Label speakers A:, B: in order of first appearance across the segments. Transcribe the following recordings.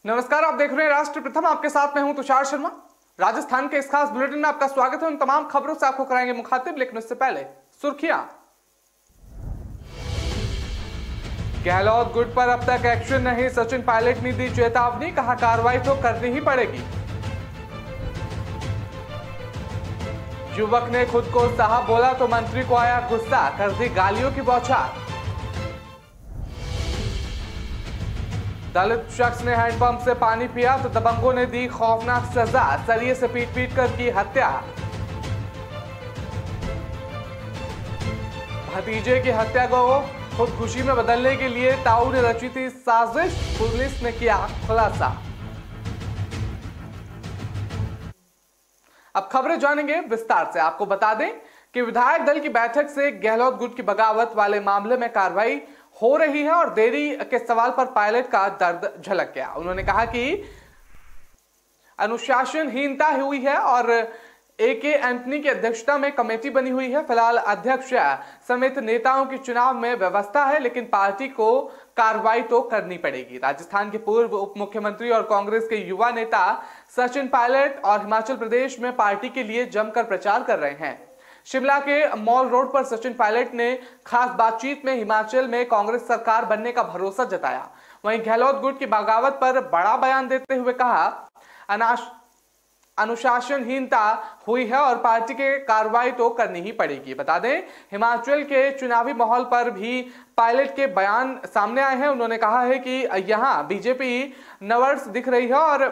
A: नमस्कार, आप देख रहे हैं राष्ट्र प्रथम। आपके साथ मैं हूं तुषार शर्मा। राजस्थान के इस खास बुलेटिन में आपका स्वागत है। उन तमाम खबरों से आपको कराएंगे मुखातिब, लेकिन उससे पहले सुर्खियां। गहलोत गुट पर अब तक एक्शन नहीं, सचिन पायलट ने दी चेतावनी, कहा कार्रवाई तो करनी ही पड़ेगी। युवक ने खुद को साहब बोला तो मंत्री को आया गुस्सा, कर दी गालियों की बौछार। दलित शख्स ने हैंडपंप से पानी पिया तो दबंगों ने दी खौफनाक सजा, सरिये से पीट पीट कर की हत्या। भतीजे की हत्या को खुदकुशी में बदलने के लिए ताऊ ने रची थी साजिश, पुलिस ने किया खुलासा। अब खबरें जानेंगे विस्तार से। आपको बता दें कि विधायक दल की बैठक से गहलोत गुट की बगावत वाले मामले में कार्रवाई हो रही है और देरी के सवाल पर पायलट का दर्द झलक गया। उन्होंने कहा कि अनुशासनहीनता हुई है और AK एंटनी की अध्यक्षता में कमेटी बनी हुई है। फिलहाल अध्यक्ष समेत नेताओं के चुनाव में व्यवस्था है, लेकिन पार्टी को कार्रवाई तो करनी पड़ेगी। राजस्थान के पूर्व उप मुख्यमंत्री और कांग्रेस के युवा नेता सचिन पायलट और हिमाचल प्रदेश में पार्टी के लिए जमकर प्रचार कर रहे हैं। शिमला के मॉल रोड पर सचिन पायलट ने खास बातचीत में हिमाचल में कांग्रेस सरकार बनने का भरोसा जताया। वहीं गहलोत गुट की बगावत पर बड़ा बयान देते हुए कहा अनुशासनहीनता हुई है और पार्टी के कार्रवाई तो करनी ही पड़ेगी। बता दें, हिमाचल के चुनावी माहौल पर भी पायलट के बयान सामने आए हैं। उन्होंने कहा है कि यहां बीजेपी नवर्स दिख रही है और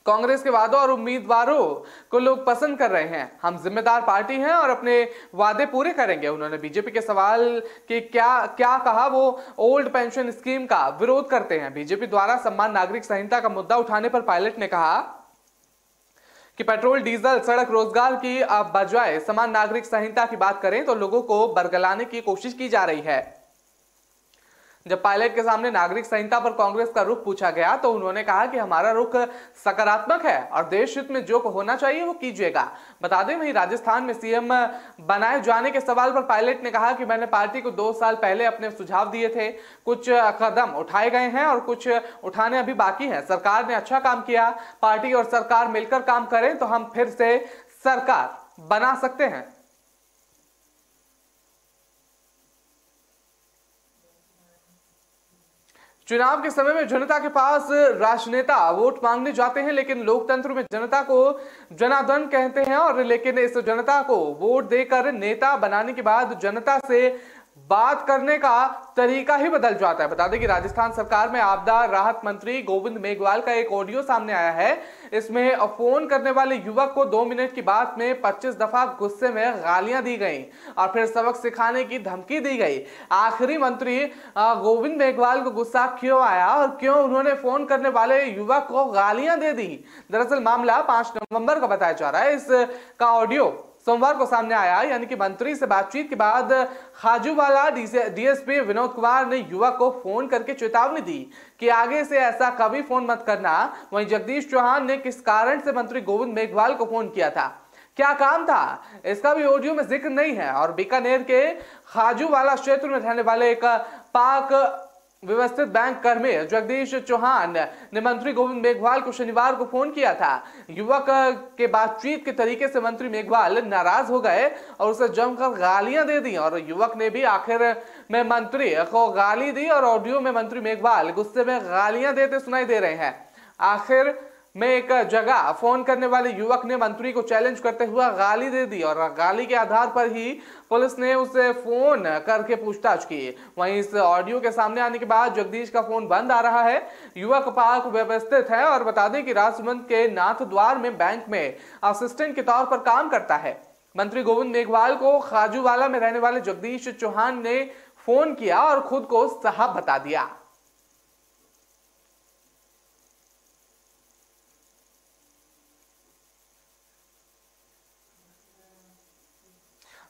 A: कांग्रेस के वादों और उम्मीदवारों को लोग पसंद कर रहे हैं। हम जिम्मेदार पार्टी हैं और अपने वादे पूरे करेंगे। उन्होंने बीजेपी के सवाल कि क्या कहा, वो ओल्ड पेंशन स्कीम का विरोध करते हैं। बीजेपी द्वारा समान नागरिक संहिता का मुद्दा उठाने पर पायलट ने कहा कि पेट्रोल, डीजल, सड़क, रोजगार की बजाय समान नागरिक संहिता की बात करें तो लोगों को बरगलाने की कोशिश की जा रही है। जब पायलट के सामने नागरिक संहिता पर कांग्रेस का रुख पूछा गया तो उन्होंने कहा कि हमारा रुख सकारात्मक है और देश हित में जो होना चाहिए वो कीजिएगा। बता दें, वहीं राजस्थान में सीएम बनाए जाने के सवाल पर पायलट ने कहा कि मैंने पार्टी को 2 साल पहले अपने सुझाव दिए थे। कुछ कदम उठाए गए हैं और कुछ उठाने अभी बाकी हैं। सरकार ने अच्छा काम किया। पार्टी और सरकार मिलकर काम करें तो हम फिर से सरकार बना सकते हैं। चुनाव के समय में जनता के पास राजनेता वोट मांगने जाते हैं, लेकिन लोकतंत्र में जनता को जनार्दन कहते हैं और लेकिन इस जनता को वोट देकर नेता बनाने के बाद जनता से बात करने का तरीका ही बदल जाता है। बता दें कि राजस्थान सरकार में आपदा राहत मंत्री गोविंद मेघवाल का एक ऑडियो सामने आया है। इसमें फोन करने वाले युवक को 2 मिनट की बात में 25 दफा गुस्से में गालियां दी गई और फिर सबक सिखाने की धमकी दी गई। आखिरी मंत्री गोविंद मेघवाल को गुस्सा क्यों आया और क्यों उन्होंने फोन करने वाले युवक को गालियां दे दी? दरअसल मामला 5 नवंबर का बताया जा रहा है। इसका ऑडियो सोमवार को सामने आया, यानी कि मंत्री से बातचीत के बाद खाजूवाला डीएसपी विनोद कुमार ने युवक को फोन करके चेतावनी दी कि आगे से ऐसा कभी फोन मत करना। वहीं जगदीश चौहान ने किस कारण से मंत्री गोविंद मेघवाल को फोन किया था, क्या काम था, इसका भी ऑडियो में जिक्र नहीं है। और बीकानेर के खाजूवाला क्षेत्र में रहने वाले एक पाक व्यवस्थित बैंक कर्मी जगदीश चौहान ने मंत्री गोविंद मेघवाल को शनिवार को फोन किया था। युवक के बातचीत के तरीके से मंत्री मेघवाल नाराज हो गए और उसे जमकर गालियां दे दी और युवक ने भी आखिर में मंत्री को गाली दी और ऑडियो में मंत्री मेघवाल गुस्से में गालियां देते सुनाई दे रहे हैं। आखिर में एक जगह फोन करने वाले युवक ने मंत्री को चैलेंज करते हुए गाली दे दी और गाली के आधार पर ही पुलिस ने उसे फोन करके पूछताछ की। वहीं इस ऑडियो के सामने आने के बाद जगदीश का फोन बंद आ रहा है। युवक पाक व्यवस्थित है और बता दें कि राजसमंद के नाथद्वार में बैंक में असिस्टेंट के तौर पर काम करता है। मंत्री गोविंद मेघवाल को खाजूवाला में रहने वाले जगदीश चौहान ने फोन किया और खुद को साहब बता दिया।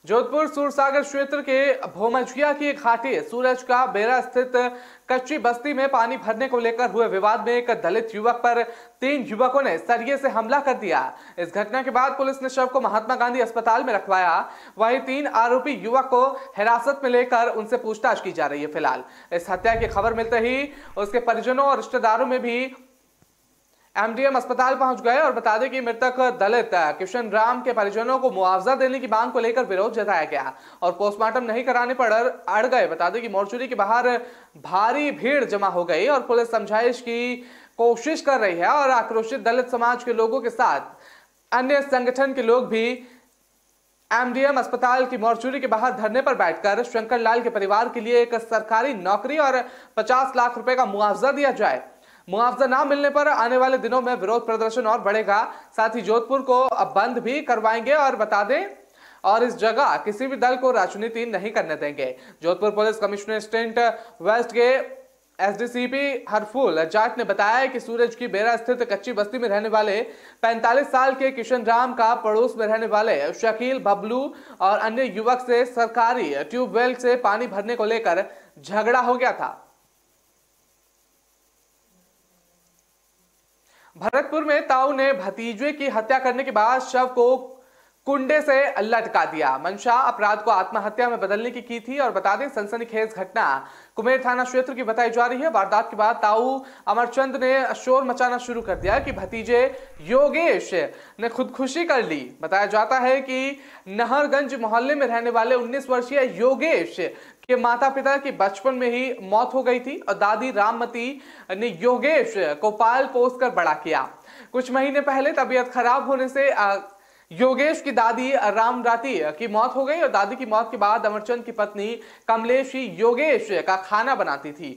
A: जोधपुर सूरसागर क्षेत्र के भोमजिया की घाटी सूरज का बेरा स्थित कच्ची बस्ती में पानी भरने को लेकर हुए विवाद में एक दलित युवक पर 3 युवकों ने सरिये से हमला कर दिया। इस घटना के बाद पुलिस ने शव को महात्मा गांधी अस्पताल में रखवाया। वहीं 3 आरोपी युवक को हिरासत में लेकर उनसे पूछताछ की जा रही है। फिलहाल इस हत्या की खबर मिलते ही उसके परिजनों और रिश्तेदारों में भी एमडीएम अस्पताल पहुंच गए और बता दें कि मृतक दलित किशन राम के परिजनों को मुआवजा देने की मांग को लेकर विरोध जताया गया और पोस्टमार्टम नहीं कराने पर अड़ गए। बता दें कि मोर्चरी के बाहर भारी भीड़ जमा हो गई और पुलिस समझाइश की कोशिश कर रही है और आक्रोशित दलित समाज के लोगों के साथ अन्य संगठन के लोग भी एमडीएम अस्पताल की मोर्चरी के बाहर धरने पर बैठकर शंकर लाल के परिवार के लिए एक सरकारी नौकरी और 50 लाख रुपए का मुआवजा दिया जाए। मुआवजा ना मिलने पर आने वाले दिनों में विरोध प्रदर्शन और बढ़ेगा। साथ ही जोधपुर को अब बंद भी करवाएंगे और बता दें और इस जगह किसी भी दल को राजनीति नहीं करने देंगे। जोधपुर पुलिस कमिश्नरेट वेस्ट के एसडीसीपी हरफुल जाट ने बताया कि सूरज की बेरा स्थित कच्ची बस्ती में रहने वाले 45 साल के किशन राम का पड़ोस में रहने वाले शकील बबलू और अन्य युवक से सरकारी ट्यूबवेल से पानी भरने को लेकर झगड़ा हो गया था। भरतपुर में ताऊ ने भतीजे की हत्या करने के बाद शव को कुंडे से लटका दिया। मंशा अपराध को आत्महत्या में बदलने की थी और बता दें सनसनीखेज घटना कुमेर थाना क्षेत्र की बताई जा रही है। वारदात के बाद ताऊ अमरचंद ने शोर मचाना शुरू कर दिया कि भतीजे योगेश ने खुदकुशी कर ली। बताया जाता है कि नहरगंज मोहल्ले में रहने वाले 19 वर्षीय योगेश के माता पिता की बचपन में ही मौत हो गई थी और दादी राममती ने योगेश को पाल पोस कर बड़ा किया। कुछ महीने पहले तबीयत खराब होने से योगेश की दादी रामराती की मौत हो गई और दादी की मौत के बाद अमरचंद की पत्नी कमलेशी योगेश का खाना बनाती थी।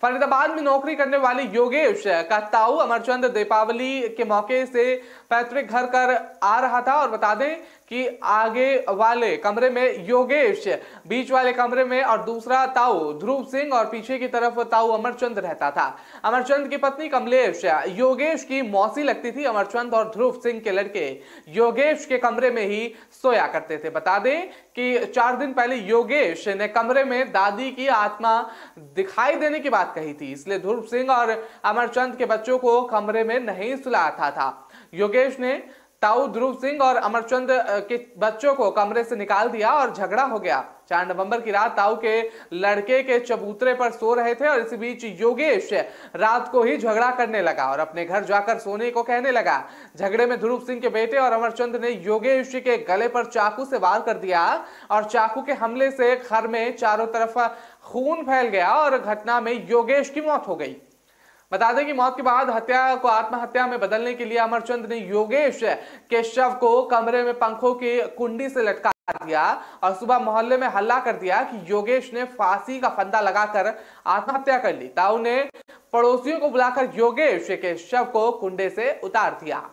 A: फरीदाबाद में नौकरी करने वाले योगेश का ताऊ अमरचंद दीपावली के मौके से पैतृक घर कर आ रहा था और बता दें कि आगे वाले कमरे में योगेश, बीच वाले कमरे में और दूसरा ताऊ ध्रुव सिंह और पीछे की तरफ ताऊ अमरचंद रहता था। अमरचंद की पत्नी कमलेश योगेश की मौसी लगती थी। अमरचंद और ध्रुव सिंह के लड़के योगेश के कमरे में ही सोया करते थे। बता दें कि 4 दिन पहले योगेश ने कमरे में दादी की आत्मा दिखाई देने की बात कही थी, इसलिए ध्रुव सिंह और अमरचंद के बच्चों को कमरे में नहीं सुलाता था। योगेश ने ताऊ ध्रुव सिंह और अमरचंद के बच्चों को कमरे से निकाल दिया और झगड़ा हो गया। 4 नवंबर की रात ताऊ के लड़के के चबूतरे पर सो रहे थे और इसी बीच योगेश रात को ही झगड़ा करने लगा और अपने घर जाकर सोने को कहने लगा। झगड़े में ध्रुव सिंह के बेटे और अमरचंद ने योगेश के गले पर चाकू से वार कर दिया और चाकू के हमले से घर में चारों तरफ खून फैल गया और घटना में योगेश की मौत हो गई। बता दें कि मौत के बाद हत्या को आत्महत्या में बदलने के लिए अमरचंद ने योगेश के शव को कमरे में पंखों की कुंडी से लटका दिया और सुबह मोहल्ले में हल्ला कर दिया कि योगेश ने फांसी का फंदा लगाकर आत्महत्या कर ली। ताऊ ने पड़ोसियों को बुलाकर योगेश के शव को कुंडे से उतार दिया।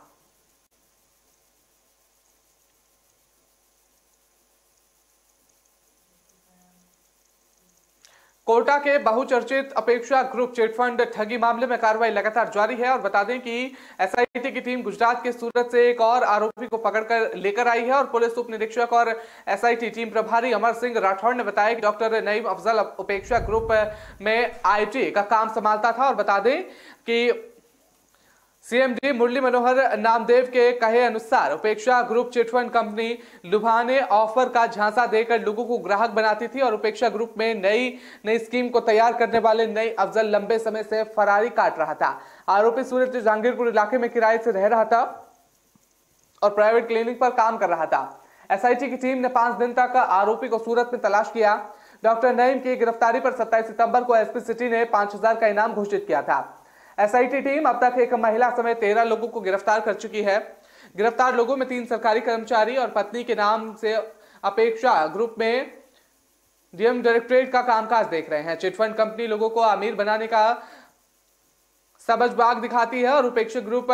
A: कोटा के बहुचर्चित अपेक्षा ग्रुप चिटफंड ठगी मामले में कार्रवाई लगातार जारी है और बता दें कि एसआईटी की टीम गुजरात के सूरत से एक और आरोपी को पकड़कर लेकर आई है और पुलिस उप निरीक्षक और एसआईटी टीम प्रभारी अमर सिंह राठौड़ ने बताया कि डॉक्टर नईम अफजल उपेक्षा ग्रुप में आईटी का काम संभालता था और बता दें कि सीएमडी मुरली मनोहर नामदेव के कहे अनुसार उपेक्षा ग्रुप चिटफंड कंपनी लुभाने ऑफर का झांसा देकर लोगों को ग्राहक बनाती थी और उपेक्षा ग्रुप में नई स्कीम को तैयार करने वाले नई अफजल लंबे समय से फरारी काट रहा था। आरोपी सूरत के जहांगीरपुर इलाके में किराए से रह रहा था और प्राइवेट क्लिनिक पर काम कर रहा था। एसआईटी की टीम ने 5 दिन तक आरोपी को सूरत में तलाश किया। डॉक्टर नईम की गिरफ्तारी पर 27 सितंबर को एसपी सिटी ने 5000 का इनाम घोषित किया था। एसआईटी टीम अब तक एक महिला समेत 13 लोगों को गिरफ्तार कर चुकी है। गिरफ्तार लोगों में 3 सरकारी कर्मचारी और पत्नी के नाम से अपेक्षा ग्रुप में डीएम डायरेक्टरेट का कामकाज देख रहे हैं। चिटफंड कंपनी लोगों को अमीर बनाने का सबजबाग दिखाती है और उपेक्षा ग्रुप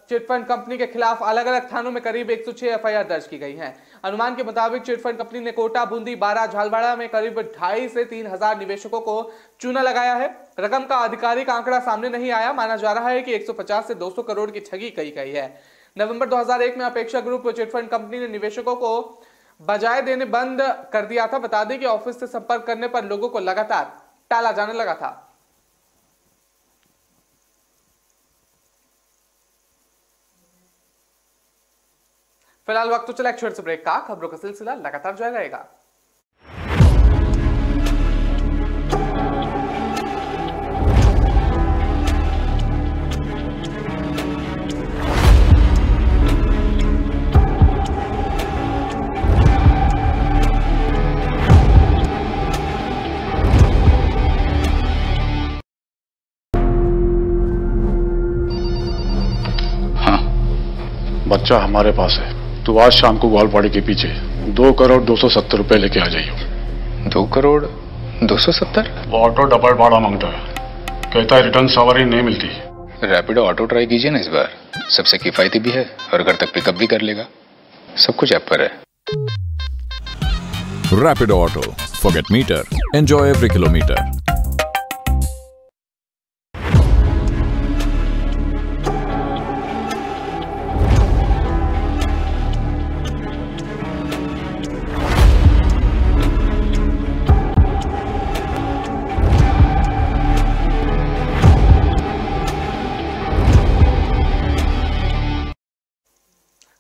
A: चिटफंड कंपनी के खिलाफ अलग अलग थानों में करीब 106 एफआईआर दर्ज की गई हैं। अनुमान के मुताबिक चिटफंड कंपनी ने कोटा, बूंदी, बारा, झालवाड़ा में करीब 2,500 से 3,000 निवेशकों को चूना लगाया है। रकम का आधिकारिक आंकड़ा सामने नहीं आया। माना जा रहा है कि 150 से 200 करोड़ की ठगी की गई है। नवंबर 2001 में अपेक्षा ग्रुप चिटफंड कंपनी ने निवेशकों को बजाय देने बंद कर दिया था। बता दें कि ऑफिस से संपर्क करने पर लोगों को लगातार टाला जाने लगा था। फिलहाल वक्त तो चला एक छोटे से ब्रेक का। खबरों का सिलसिला लगातार जारी रहेगा।
B: बच्चा हमारे पास है। तू आज शाम को ग्वालपाड़ी के पीछे 2,270 रुपए लेके आ जाइयो।
C: 2,270?
B: वो ऑटो डबल भाड़ा मांगता है, कहता है रिटर्न सवारी नहीं मिलती।
C: रैपिडो ऑटो ट्राई कीजिए ना इस बार, सबसे किफायती भी है और घर तक पिकअप भी कर लेगा। सब कुछ ऐप पर है।
D: Rapido auto, forget meter, enjoy every kilometre.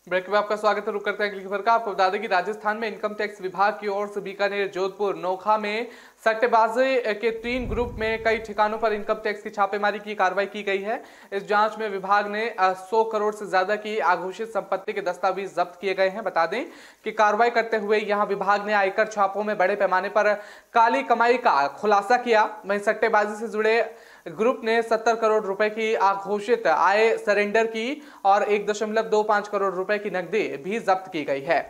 A: Break में आपका स्वागत है। रुक करते हैं अगली खबर का। आपको बता दें कि राजस्थान में इनकम टैक्स विभाग की ओर से बीकानेर, जोधपुर, नोखा में सट्टेबाजी के 3 ग्रुप में कई ठिकानों पर इनकम टैक्स की छापेमारी की कार्रवाई की गई है। इस जांच में विभाग ने 100 करोड़ से ज्यादा की आघोषित संपत्ति के दस्तावेज जब्त किए गए हैं। बता दें कि कार्रवाई करते हुए यहां विभाग ने आयकर छापों में बड़े पैमाने पर काली कमाई का खुलासा किया। वहीं सट्टेबाजी से जुड़े ग्रुप ने 70 करोड़ रुपए की आघोषित आय सरेंडर की और 1.25 करोड़ रुपए की नकदी भी जब्त की गई है।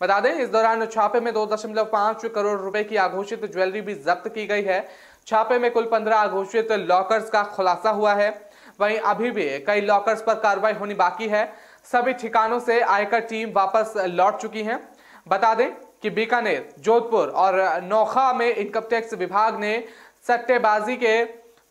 A: बता दें इस दौरान छापे में 2.5 करोड़ रुपए की आघोषित ज्वेलरी भी जब्त की गई है। छापे में कुल 15 आघोषित लॉकर्स का खुलासा हुआ है। वहीं अभी भी कई लॉकर्स पर कार्रवाई होनी बाकी है। सभी ठिकानों से आयकर टीम वापस लौट चुकी है। बता दें कि बीकानेर, जोधपुर और नोखा में इनकम टैक्स विभाग ने सट्टेबाजी के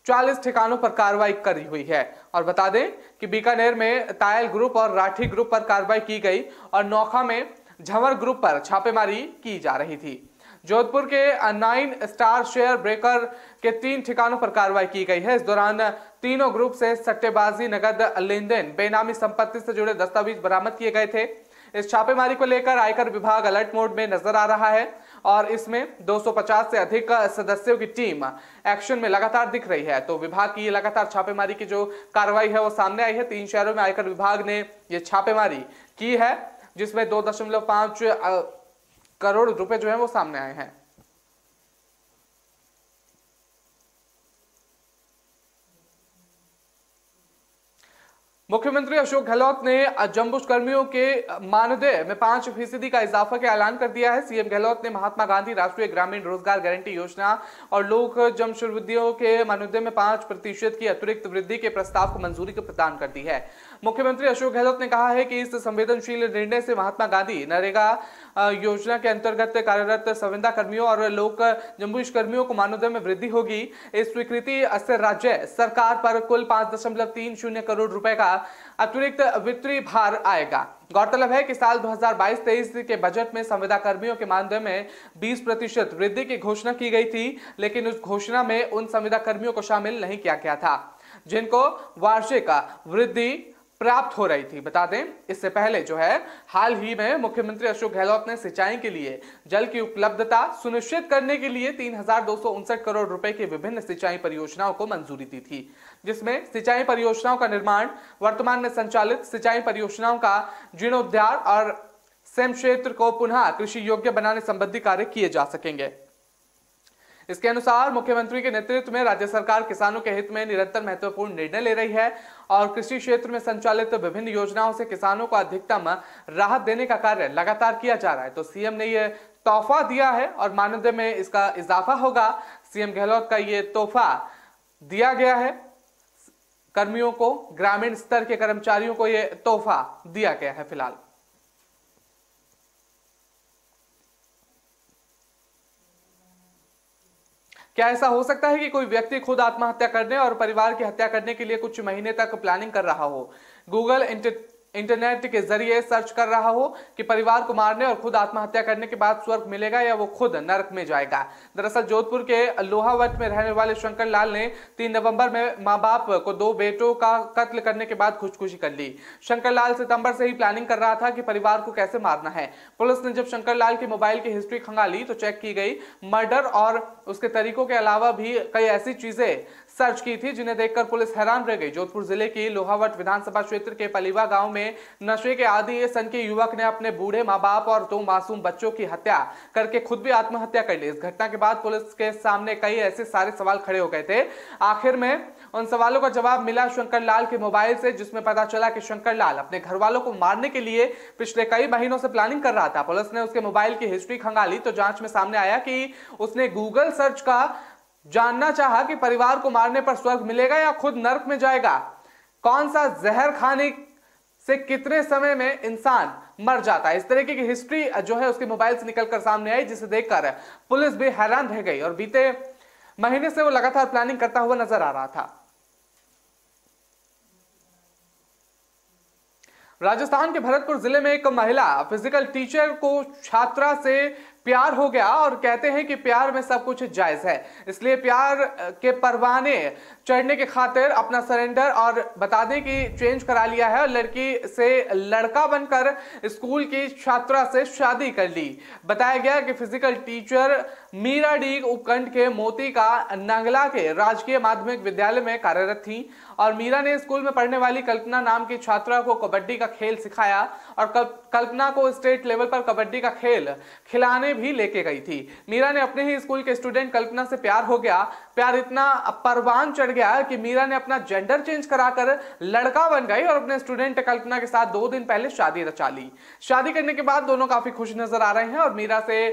A: 40 ठिकानों पर कार्रवाई करी हुई है। और बता दें कि बीकानेर में तायल ग्रुप और राठी ग्रुप पर कार्रवाई की गई और नोखा में झंवर ग्रुप पर छापेमारी की जा रही थी। जोधपुर के 9 स्टार शेयर ब्रेकर के 3 ठिकानों पर कार्रवाई की गई है। इस दौरान तीनों ग्रुप से सट्टेबाजी, नगद लेन देन, बेनामी संपत्ति से जुड़े दस्तावेज बरामद किए गए थे। इस छापेमारी को लेकर आयकर विभाग अलर्ट मोड में नजर आ रहा है और इसमें 250 से अधिक सदस्यों की टीम एक्शन में लगातार दिख रही है। तो विभाग की ये लगातार छापेमारी की जो कार्रवाई है वो सामने आई है। 3 शहरों में आयकर विभाग ने ये छापेमारी की है, जिसमें 2.5 करोड़ रुपए जो है वो सामने आए हैं। मुख्यमंत्री अशोक गहलोत ने जम्बूश कर्मियों के मानदेय में 5% का इजाफा का ऐलान कर दिया है। सीएम गहलोत ने महात्मा गांधी राष्ट्रीय ग्रामीण रोजगार गारंटी योजना और लोक जमशुद्धियों के मानदेय में 5% की अतिरिक्त वृद्धि के प्रस्ताव को मंजूरी प्रदान कर दी है। मुख्यमंत्री अशोक गहलोत ने कहा है कि इस संवेदनशील निर्णय से महात्मा गांधी नरेगा योजना के अंतर्गत कार्यरत संविदा कर्मियों और लोक जम्बूश कर्मियों को मानदेय में वृद्धि होगी। इस स्वीकृति से राज्य सरकार पर कुल 5.30 करोड़ रुपए का अतिरिक्त वित्तीय भार आएगा। गौरतलब है कि साल 2022-23 के बजट में संविदा कर्मियों के मानदेय में 20% वृद्धि की घोषणा की गई थी, लेकिन उस घोषणा में उन संविदा कर्मियों को शामिल नहीं किया गया था जिनको वार्षिक वृद्धि प्राप्त हो रही थी। बता दें इससे पहले जो है हाल ही में मुख्यमंत्री अशोक गहलोत ने सिंचाई के लिए जल की उपलब्धता सुनिश्चित करने के लिए 3,259 करोड़ रुपए की विभिन्न सिंचाई परियोजनाओं को मंजूरी दी थी, जिसमें सिंचाई परियोजनाओं का निर्माण, वर्तमान में संचालित सिंचाई परियोजनाओं का जीर्णोद्धार और सेम क्षेत्र को पुनः कृषि योग्य बनाने संबंधी कार्य किए जा सकेंगे। इसके अनुसार मुख्यमंत्री के नेतृत्व में राज्य सरकार किसानों के हित में निरंतर महत्वपूर्ण निर्णय ले रही है और कृषि क्षेत्र में संचालित विभिन्न योजनाओं से किसानों को अधिकतम राहत देने का कार्य लगातार किया जा रहा है। तो सीएम ने यह तोहफा दिया है और मानदेय में इसका इजाफा होगा। सीएम गहलोत का यह तोहफा दिया गया है कर्मियों को, ग्रामीण स्तर के कर्मचारियों को यह तोहफा दिया गया है। फिलहाल क्या ऐसा हो सकता है कि कोई व्यक्ति खुद आत्महत्या करने और परिवार की हत्या करने के लिए कुछ महीने तक प्लानिंग कर रहा हो? गूगल इंटरनेट के जरिए सर्च कर रहा हो कि परिवार को मारने और खुद आत्महत्या करने के बाद स्वर्ग मिलेगा या वो खुद नरक में जाएगा। दरअसल जोधपुर के लोहावट में रहने वाले शंकर लाल ने 3 नवंबर में मां बाप को 2 बेटों का कत्ल करने के बाद खुदकुशी कर ली। शंकर लाल सितंबर से ही प्लानिंग कर रहा था कि परिवार को कैसे मारना है। पुलिस ने जब शंकर लाल की मोबाइल की हिस्ट्री खंगाली तो चेक की गई मर्डर और उसके तरीकों के अलावा भी कई ऐसी चीजें सर्च की थी जिन्हें देखकर पुलिस हैरान रह गई। जोधपुर जिले की लोहावट विधानसभा क्षेत्र के पलीवा गांव में नशे के आदी सन के युवक ने अपने बूढ़े मां बाप और 2 मासूम बच्चों की हत्या करके खुद भी आत्महत्या कर ली। इस घटना के बाद पुलिस के सामने कई ऐसे सारे सवाल खड़े हो गए थे। आखिर में उन सवालों का जवाब मिला शंकर लाल के मोबाइल से, जिसमें पता चला कि शंकर लाल अपने घर वालों को मारने के लिए पिछले कई महीनों से प्लानिंग कर रहा था। पुलिस ने उसके मोबाइल की हिस्ट्री खंगाली तो जांच में सामने आया कि उसने गूगल सर्च का जानना चाहा कि परिवार को मारने पर स्वर्ग मिलेगा या खुद नरक में जाएगा। कौन सा जहर खाने से कितने समय में इंसान मर जाता है, इस तरीके की हिस्ट्री जो है उसके मोबाइल से निकलकर सामने आई, जिसे देखकर पुलिस भी हैरान रह गई और बीते महीने से वो लगातार प्लानिंग करता हुआ नजर आ रहा था। राजस्थान के भरतपुर जिले में एक महिला फिजिकल टीचर को छात्रा से प्यार हो गया और कहते हैं कि प्यार में सब कुछ जायज है, इसलिए प्यार के परवाने चढ़ने के खातिर अपना सरेंडर और बता दें कि चेंज करा लिया है और लड़की से लड़का बनकर स्कूल की छात्रा से शादी कर ली। बताया गया कि फिजिकल टीचर मीरा डी उपखंड के मोती का नंगला के राजकीय माध्यमिक विद्यालय में कार्यरत थी और मीरा ने स्कूल में पढ़ने वाली कल्पना नाम की छात्रा को कबड्डी का खेल सिखाया और कल्पना को स्टेट लेवल पर कबड्डी का खेल खिलाने भी लेके गई थी। मीरा ने अपने ही स्कूल के स्टूडेंट कल्पना से प्यार हो गया। प्यार इतना परवान चढ़ गया कि मीरा ने अपना जेंडर चेंज कराकर लड़का बन गई और अपने स्टूडेंट कल्पना के साथ 2 दिन पहले शादी रचा ली। शादी करने के बाद दोनों काफी खुश नजर आ रहे हैं और मीरा से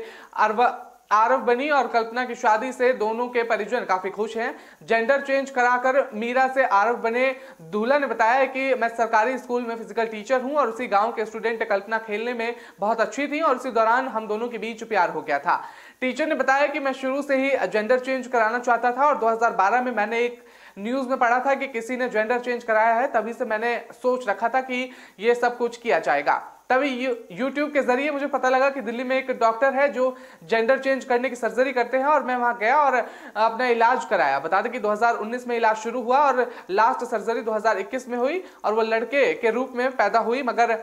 A: आरव बनी और कल्पना की शादी से दोनों के परिजन काफी खुश हैं। जेंडर चेंज कराकर मीरा से आरव बने दूल्हा ने बताया कि मैं सरकारी स्कूल में फिजिकल टीचर हूं और उसी गांव के स्टूडेंट कल्पना खेलने में बहुत अच्छी थी और उसी दौरान हम दोनों के बीच प्यार हो गया था। टीचर ने बताया कि मैं शुरू से ही जेंडर चेंज कराना चाहता था और 2012 में मैंने एक न्यूज में पढ़ा था कि किसी ने जेंडर चेंज कराया है, तभी से मैंने सोच रखा था कि ये सब कुछ किया जाएगा। तभी यूट्यूब के जरिए मुझे पता लगा कि दिल्ली में एक डॉक्टर है जो जेंडर चेंज करने की सर्जरी करते हैं और मैं वहां गया और अपना इलाज कराया। बता दें कि 2019 में इलाज शुरू हुआ और लास्ट सर्जरी 2021 में हुई और वो लड़के के रूप में पैदा हुई, मगर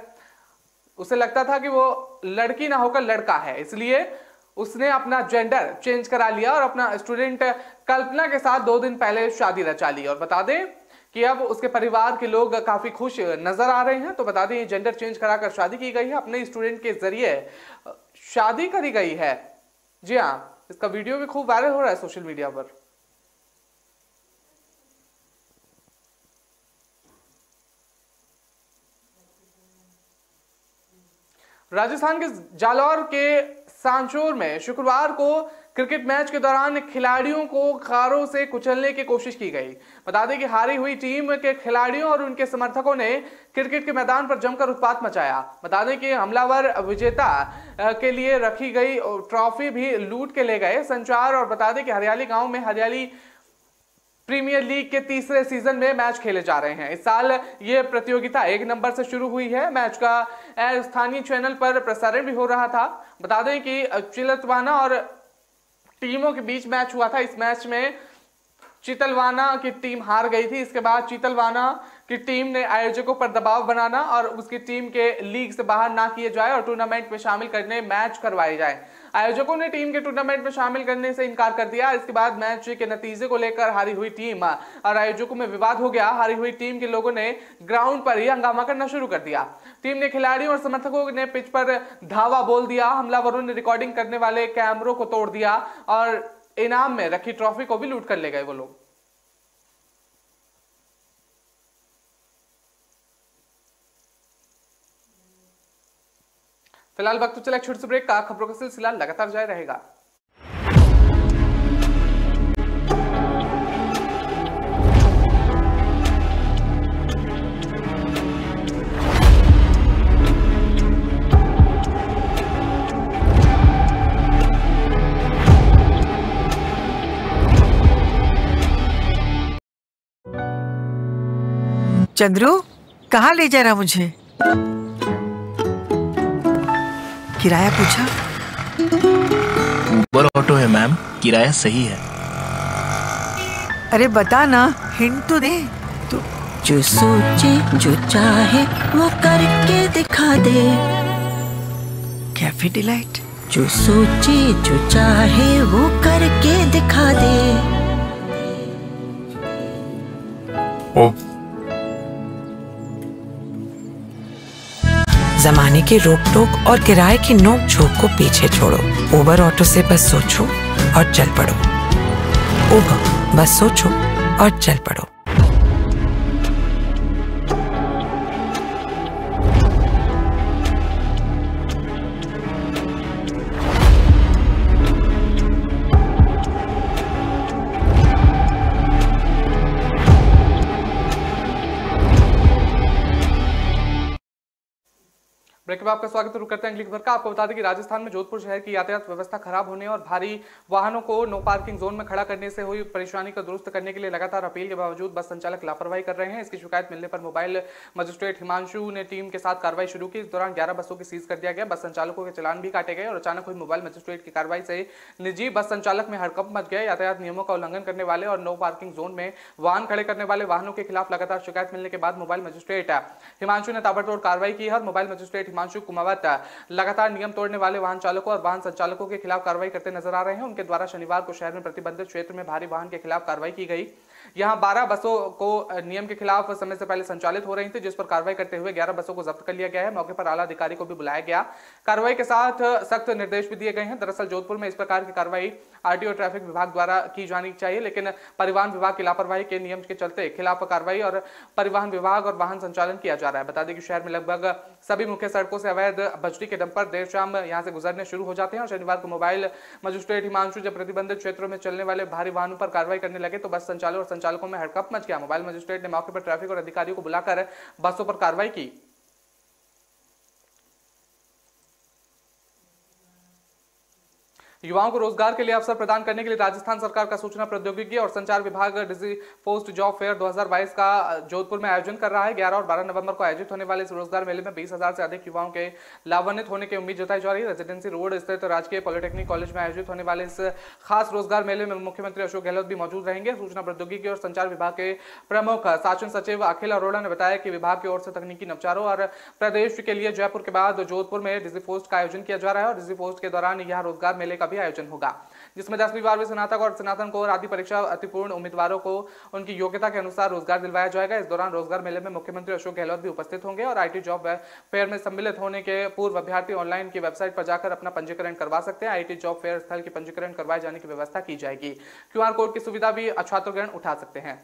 A: उसे लगता था कि वो लड़की ना होकर लड़का है, इसलिए उसने अपना जेंडर चेंज करा लिया और अपना स्टूडेंट कल्पना के साथ 2 दिन पहले शादी रचा ली। और बता दें कि अब उसके परिवार के लोग काफी खुश नजर आ रहे हैं। तो बता दें जेंडर चेंज कराकर शादी की गई है, अपने स्टूडेंट के जरिए शादी करी गई है। जी हाँ, इसका वीडियो भी खूब वायरल हो रहा है सोशल मीडिया पर। राजस्थान के जालौर के सांचौर में शुक्रवार को क्रिकेट मैच के दौरान खिलाड़ियों को कारों से कुचलने की कोशिश की गई। बता दें कि हारी हुई टीम के खिलाड़ियों और उनके समर्थकों ने क्रिकेट के मैदान पर जमकर उत्पात मचाया। बता दें कि हमलावर विजेता के लिए रखी गई ट्रॉफी भी लूट के ले गए। संचार और बता दें कि हरियाली गांव में हरियाली प्रीमियर लीग के 3रे सीजन में मैच खेले जा रहे हैं। इस साल ये प्रतियोगिता 1 नंबर से शुरू हुई है। मैच का स्थानीय चैनल पर प्रसारण भी हो रहा था। बता दें कि चिलतवाना और टीमों के बीच मैच हुआ था। इस मैच में चितलवाना की टीम हार गई थी। इसके बाद चितलवाना की टीम ने आयोजकों पर दबाव बनाना और उसकी टीम के लीग से बाहर ना किए जाए और टूर्नामेंट में शामिल करने मैच करवाए जाए। आयोजकों ने टीम के टूर्नामेंट में शामिल करने से इनकार कर दिया। इसके बाद मैच के नतीजे को लेकर हारी हुई टीम और आयोजकों में विवाद हो गया। हारी हुई टीम के लोगों ने ग्राउंड पर ही हंगामा करना शुरू कर दिया। टीम ने खिलाड़ियों और समर्थकों ने पिच पर धावा बोल दिया। हमलावरों ने रिकॉर्डिंग करने वाले कैमरों को तोड़ दिया और इनाम में रखी ट्रॉफी को भी लूट कर ले गए वो लोग। फिलहाल वक्त तो चला एक छोटे से ब्रेक का। खबरों का सिलसिला लगातार जारी रहेगा।
E: चंद्रू, कहाँ ले जा रहा मुझे? किराया पूछा?
F: उबर ऑटो है मैम, किराया सही है।
E: अरे बता ना, हिंट तो दे।
G: तो जो सोचे जो चाहे वो करके दिखा दे।
E: Cafe delight.
G: जो सोचे जो चाहे वो करके दिखा दे।
E: जमाने की रोक टोक और किराए की नोक झोंक को पीछे छोड़ो। उबर ऑटो से बस सोचो और चल पड़ो। उबर, बस सोचो और चल पड़ो।
A: ब्रेक में आपका स्वागत है। करते हैं अगली खबर का। आपको बता दें कि राजस्थान में जोधपुर शहर की यातायात व्यवस्था खराब होने और भारी वाहनों को नो पार्किंग जोन में खड़ा करने से हुई परेशानी को दुरुस्त करने के लिए लगातार अपील के बावजूद बस संचालक लापरवाही कर रहे हैं। इसकी शिकायत मिलने पर मोबाइल मजिस्ट्रेट हिमांशु ने टीम के साथ कार्रवाई शुरू की। इस दौरान 11 बसों को सीज कर दिया गया। बस संचालकों के चालान भी काटे गए और अचानक हुई मोबाइल मजिस्ट्रेट की कार्रवाई से निजी बस संचालक में हड़कंप मच गया। यातायात नियमों का उल्लंघन करने वाले और नो पार्किंग जोन में वाहन खड़े करने वाले वाहनों के खिलाफ लगातार शिकायत मिलने के बाद मोबाइल मजिस्ट्रेट हिमांशु ने ताबड़तोड़ कार्रवाई की है। मोबाइल मजिस्ट्रेट हिमांशु कुमावत लगातार नियम तोड़ने वाले वाहन चालकों और वाहन संचालकों के खिलाफ कार्रवाई करते नजर आ रहे हैं। उनके द्वारा शनिवार को शहर में प्रतिबंधित क्षेत्र में भारी वाहन के खिलाफ कार्रवाई की गई। यहां 12 बसों को नियम के खिलाफ समय से पहले संचालित हो रही थी, जिस पर कार्रवाई करते हुए 11 बसों को जब्त कर लिया गया है। मौके पर आला अधिकारी को भी बुलाया गया। कार्रवाई के साथ सख्त निर्देश भी दिए गए हैं। दरअसल जोधपुर में इस प्रकार की कार्रवाई आरटीओ ट्रैफिक विभाग द्वारा की जानी चाहिए, लेकिन परिवहन विभाग की लापरवाही के नियम के चलते खिलाफ कार्रवाई और परिवहन विभाग और वाहन संचालन किया जा रहा है। बता दें कि शहर में लगभग सभी मुख्य सड़कों से अवैध बजरी के डंपर देर शाम यहां से गुजरने शुरू हो जाते हैं और शनिवार को मोबाइल मजिस्ट्रेट हिमांशु जब प्रतिबंधित क्षेत्रों में चलने वाले भारी वाहनों पर कार्रवाई करने लगे तो बस संचालक और संचालकों में हड़कंप मच गया। मोबाइल मजिस्ट्रेट ने मौके पर ट्रैफिक और अधिकारियों को बुलाकर बसों पर कार्रवाई की। युवाओं को रोजगार के लिए अवसर प्रदान करने के लिए राजस्थान सरकार का सूचना प्रौद्योगिकी और संचार विभाग डिजी पोस्ट जॉब फेयर 2022 का जोधपुर में आयोजन कर रहा है। 11 और 12 नवंबर को आयोजित होने वाले इस रोजगार मेले में 20,000 से अधिक युवाओं के लाभान्वित होने की उम्मीद जताई जा रही है। रेजिडेंसी रोड स्थित राजकीय पॉलिटेक्निक कॉलेज में आयोजित होने वाले इस खास रोजगार मेले में मुख्यमंत्री अशोक गहलोत भी मौजूद रहेंगे। सूचना प्रौद्योगिकी और संचार विभाग के प्रमुख शासन सचिव अखिल अरोड़ा ने बताया कि विभाग की ओर से तकनीकी नवचारों और प्रदेश के लिए जयपुर के बाद जोधपुर में डिजी पोस्ट का आयोजन किया जा रहा है और डिजी पोस्ट के दौरान यह रोजगार मेले का भी आयोजन होगा, जिसमें 10वीं 12वीं स्नातक और स्नातन कोर आदि परीक्षा अतिपूर्ण उम्मीदवारों को उनकी योग्यता के अनुसार रोजगार दिलवाया जाएगा। इस दौरान रोजगार मेले में मुख्यमंत्री अशोक गहलोत भी उपस्थित होंगे और आईटी जॉब फेयर में सम्मिलित होने के पूर्व अभ्यर्थी ऑनलाइन की वेबसाइट पर जाकर अपना पंजीकरण करवा सकते हैं। आईटी जॉब फेयर स्थल की पंजीकरण करवाए जाने की व्यवस्था की जाएगी। क्यूआर कोड की सुविधा भी छात्रगण उठा सकते हैं।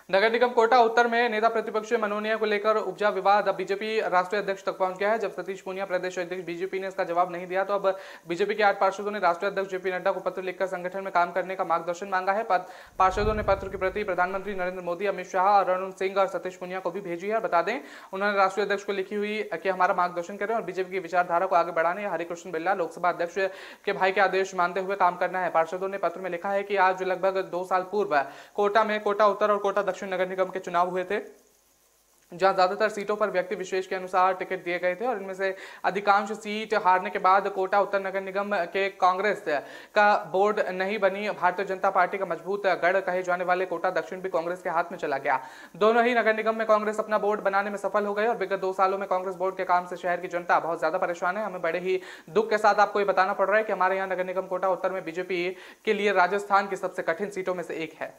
A: नगर निगम कोटा उत्तर में नेता प्रतिपक्ष मनोनयन को लेकर उपजा विवाद अब बीजेपी राष्ट्रीय अध्यक्ष तक पहुंच गया है। जब सतीश पूनिया प्रदेश अध्यक्ष बीजेपी ने इसका जवाब नहीं दिया तो अब बीजेपी के 8 पार्षदों ने राष्ट्रीय अध्यक्ष जेपी नड्डा को पत्र लिखकर संगठन में काम करने का मार्गदर्शन मांगा है। पार्षदों ने पत्र की प्रति प्रधानमंत्री नरेंद्र मोदी, अमित शाह, अरुण सिंह और सतीश पूनिया को भी भेजी है। बता दें उन्होंने राष्ट्रीय अध्यक्ष को लिखी हुई कि हमारा मार्गदर्शन करें और बीजेपी की विचारधारा को आगे बढ़ाने हरिकृष्ण बिल्ला लोकसभा अध्यक्ष के भाई के आदेश मानते हुए काम करना है। पार्षदों ने पत्र में लिखा है कि आज लगभग 2 साल पूर्व कोटा में कोटा उत्तर और कोटा दक्षिण नगर निगम के चुनाव हुए थे, जहां ज्यादातर सीटों पर व्यक्ति विशेष के अनुसार टिकट दिए गए थे और इनमें से अधिकांश सीट हारने के बाद कोटा उत्तर नगर निगम के कांग्रेस का बोर्ड नहीं बनी। भारतीय जनता पार्टी का मजबूत गढ़ कहे जाने वाले कोटा दक्षिण भी कांग्रेस के हाथ में चला गया। दोनों ही नगर निगम में कांग्रेस अपना बोर्ड बनाने में सफल हो गए और विगत 2 सालों में कांग्रेस बोर्ड के काम से शहर की जनता बहुत ज्यादा परेशान है। हमें बड़े ही दुख के साथ आपको ये बताना पड़ रहा है कि हमारे यहाँ नगर निगम कोटा उत्तर में बीजेपी के लिए राजस्थान की सबसे कठिन सीटों में से एक है।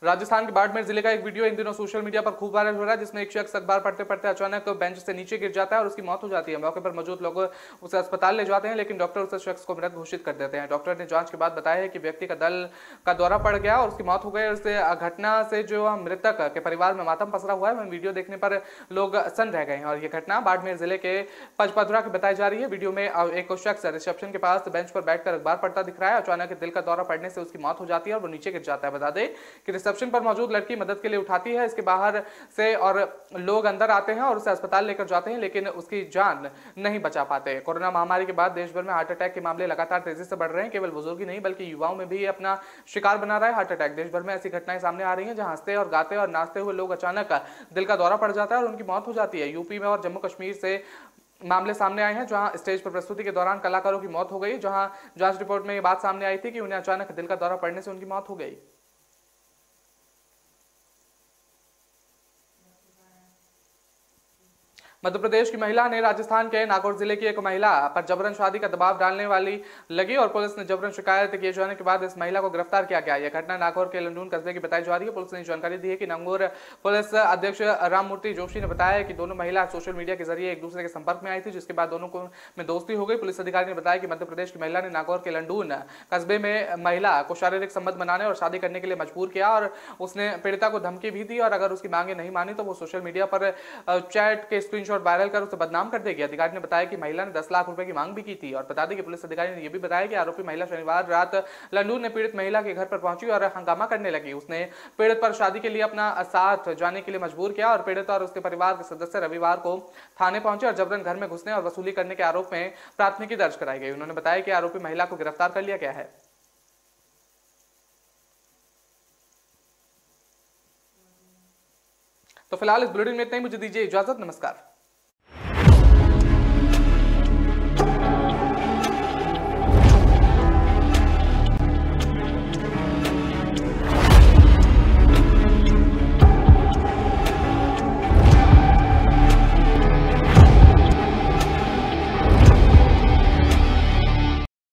A: राजस्थान के बाड़मेर जिले का एक वीडियो इन दिनों सोशल मीडिया पर खूब वायरल हो रहा है, जिसमें एक शख्स अखबार पढ़ते पढ़ते अचानक बेंच से नीचे गिर जाता है और उसकी मौत हो जाती है। मौके पर मौजूद लोग उसे अस्पताल ले जाते हैं, लेकिन डॉक्टर उस शख्स को मृत घोषित कर देते हैं। डॉक्टर ने जांच के बाद बताया है कि व्यक्ति का दल का दौरा पड़ गया और उसकी मौत हो गई। इस घटना से जो मृतक के परिवार में मातम पसरा हुआ है, वीडियो देखने पर लोग सन रह गए हैं और यह घटना बाड़मेर जिले के पचपदरा की बताई जा रही है। वीडियो में एक शख्स रिसेप्शन के पास बेंच पर बैठकर अखबार पढ़ता दिख रहा है। अचानक दिल का दौरा पड़ने से उसकी मौत हो जाती है और वो नीचे गिर जाता है। बता दें कि रिसेप्शन रिसेप्शन पर मौजूद लड़की मदद के लिए उठाती है इसके बाहर से और लोग अंदर आते हैं और उसे अस्पताल लेकर जाते हैं, लेकिन उसकी जान नहीं बचा पाते। कोरोना महामारी के बाद देश भर में हार्ट अटैक के मामले लगातार तेजी से बढ़ रहे हैं। केवल बुजुर्ग ही नहीं बल्कि युवाओं में भी अपना शिकार बना रहा है हार्ट अटैक। देश भर में ऐसी घटनाएं सामने आ रही हैं जहां हंसते और गाते और नाचते हुए लोग अचानक दिल का दौरा पड़ जाता है और उनकी मौत हो जाती है। यूपी में और जम्मू कश्मीर से मामले सामने आए हैं जहां स्टेज पर प्रस्तुति के दौरान कलाकारों की मौत हो गई, जहां जांच रिपोर्ट में ये बात सामने आई थी कि उन्हें अचानक दिल का दौरा पड़ने से उनकी मौत हो गई। मध्य प्रदेश की महिला ने राजस्थान के नागौर जिले की एक महिला पर जबरन शादी का दबाव डालने वाली लगी और पुलिस ने जबरन शिकायत किए जाने के बाद इस महिला को गिरफ्तार किया गया। यह घटना नागौर के लंडून कस्बे की बताई जा रही है। पुलिस ने जानकारी दी है कि नागौर पुलिस अध्यक्ष राममूर्ति जोशी ने बताया कि दोनों महिला सोशल मीडिया के जरिए एक दूसरे के संपर्क में आई थी, जिसके बाद दोनों को में दोस्ती हो गई। पुलिस अधिकारी ने बताया कि मध्य प्रदेश की महिला ने नागौर के लंडून कस्बे में महिला को शारीरिक संबंध बनाने और शादी करने के लिए मजबूर किया और उसने पीड़िता को धमकी भी दी और अगर उसकी मांगे नहीं मानी तो वो सोशल मीडिया पर चैट के स्क्रीनशॉट वायरल कर उसे नाम कर देगी। अधिकारी ने बताया कि महिला ने 10 लाख रुपए की मांग भी की थी और बता दें कि पुलिस अधिकारी ने यह भी बताया कि आरोपी महिला शनिवार रात लंडून ने पीड़ित महिला के घर पर पहुंची और हंगामा करने लगी। उसने पीड़ित पर शादी के लिए अपना साथ जाने के लिए मजबूर किया और पीड़ित और उसके परिवार के सदस्य रविवार को थाने पहुंचे और जबरन घर में घुसने और वसूली करने के आरोप में प्राथमिकी दर्ज कराई गई। उन्होंने बताया कि आरोपी महिला को गिरफ्तार कर लिया गया है। तो फिलहाल इस बुलेटिन में इतना ही, मुझे दीजिए इजाजत, नमस्कार।